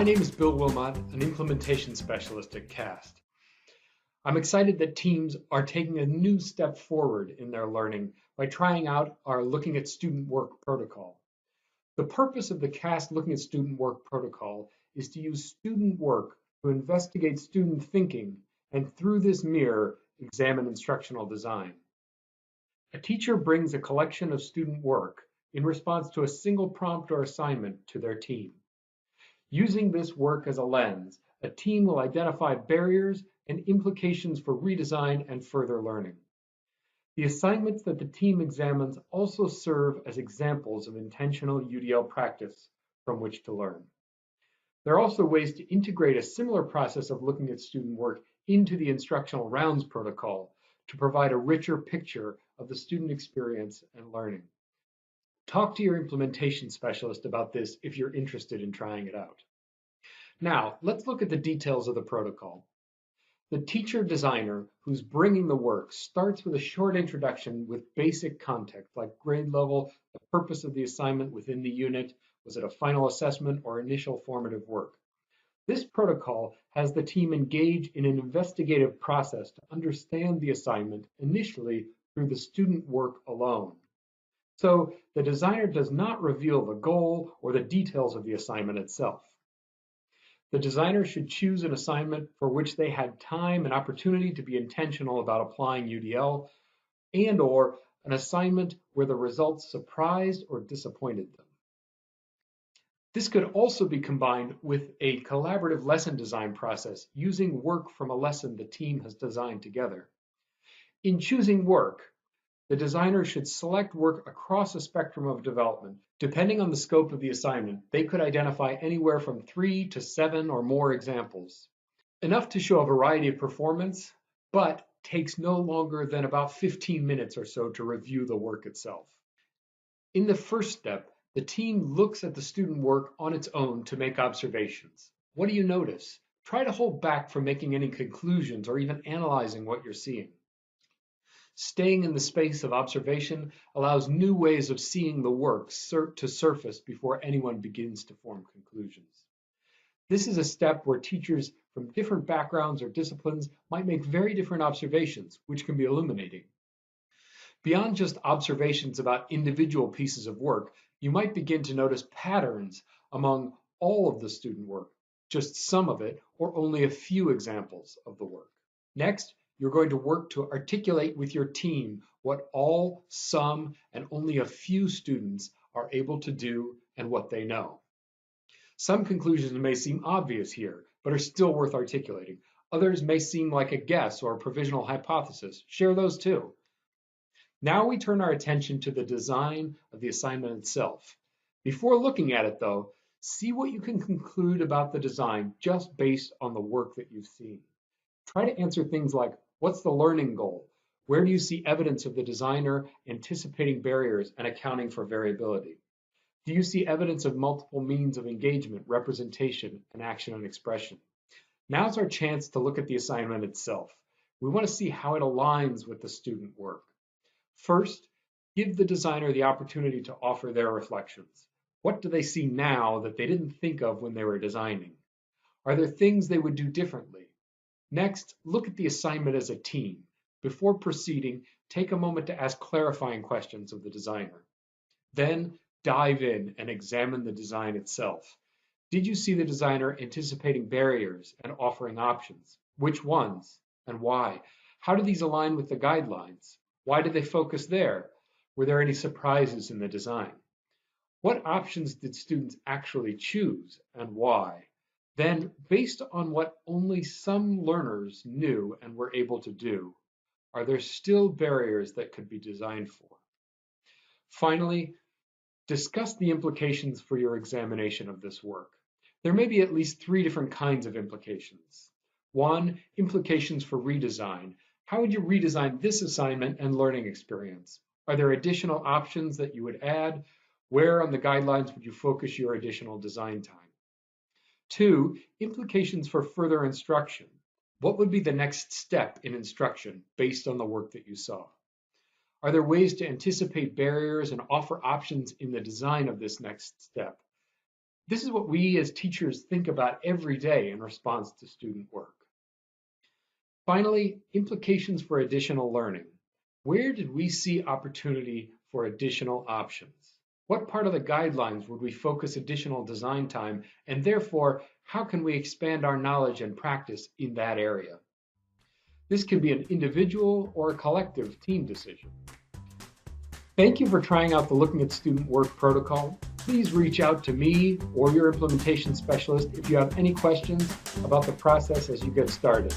My name is Bill Wilmot, an implementation specialist at CAST. I'm excited that teams are taking a new step forward in their learning by trying out our Looking at Student Work protocol. The purpose of the CAST Looking at Student Work protocol is to use student work to investigate student thinking and through this mirror, examine instructional design. A teacher brings a collection of student work in response to a single prompt or assignment to their team. Using this work as a lens, a team will identify barriers and implications for redesign and further learning. The assignments that the team examines also serve as examples of intentional UDL practice from which to learn. There are also ways to integrate a similar process of looking at student work into the instructional rounds protocol to provide a richer picture of the student experience and learning. Talk to your implementation specialist about this if you're interested in trying it out. Now, let's look at the details of the protocol. The teacher designer who's bringing the work starts with a short introduction with basic context like grade level, the purpose of the assignment within the unit, was it a final assessment or initial formative work? This protocol has the team engage in an investigative process to understand the assignment initially through the student work alone. So the designer does not reveal the goal or the details of the assignment itself. The designer should choose an assignment for which they had time and opportunity to be intentional about applying UDL and/or an assignment where the results surprised or disappointed them. This could also be combined with a collaborative lesson design process using work from a lesson the team has designed together. In choosing work, the designer should select work across a spectrum of development. Depending on the scope of the assignment, they could identify anywhere from 3 to 7 or more examples. Enough to show a variety of performance, but takes no longer than about 15 minutes or so to review the work itself. In the first step, the team looks at the student work on its own to make observations. What do you notice? Try to hold back from making any conclusions or even analyzing what you're seeing. Staying in the space of observation allows new ways of seeing the work to surface before anyone begins to form conclusions. This is a step where teachers from different backgrounds or disciplines might make very different observations, which can be illuminating. Beyond just observations about individual pieces of work, you might begin to notice patterns among all of the student work, just some of it, or only a few examples of the work. Next, you're going to work to articulate with your team what all, some, and only a few students are able to do and what they know. Some conclusions may seem obvious here, but are still worth articulating. Others may seem like a guess or a provisional hypothesis. Share those too. Now we turn our attention to the design of the assignment itself. Before looking at it though, see what you can conclude about the design just based on the work that you've seen. Try to answer things like, what's the learning goal? Where do you see evidence of the designer anticipating barriers and accounting for variability? Do you see evidence of multiple means of engagement, representation, and action and expression? Now's our chance to look at the assignment itself. We want to see how it aligns with the student work. First, give the designer the opportunity to offer their reflections. What do they see now that they didn't think of when they were designing? Are there things they would do differently? Next, look at the assignment as a team. Before proceeding, take a moment to ask clarifying questions of the designer. Then, dive in and examine the design itself. Did you see the designer anticipating barriers and offering options? Which ones and why? How do these align with the guidelines? Why did they focus there? Were there any surprises in the design? What options did students actually choose and why? Then, based on what only some learners knew and were able to do, are there still barriers that could be designed for? Finally, discuss the implications for your examination of this work. There may be at least 3 different kinds of implications. 1, implications for redesign. How would you redesign this assignment and learning experience? Are there additional options that you would add? Where on the guidelines would you focus your additional design time? 2, implications for further instruction. What would be the next step in instruction based on the work that you saw? Are there ways to anticipate barriers and offer options in the design of this next step? This is what we as teachers think about every day in response to student work. Finally, implications for additional learning. Where did we see opportunity for additional options? What part of the guidelines would we focus additional design time, and therefore, how can we expand our knowledge and practice in that area? This can be an individual or a collective team decision. Thank you for trying out the Looking at Student Work protocol. Please reach out to me or your implementation specialist if you have any questions about the process as you get started.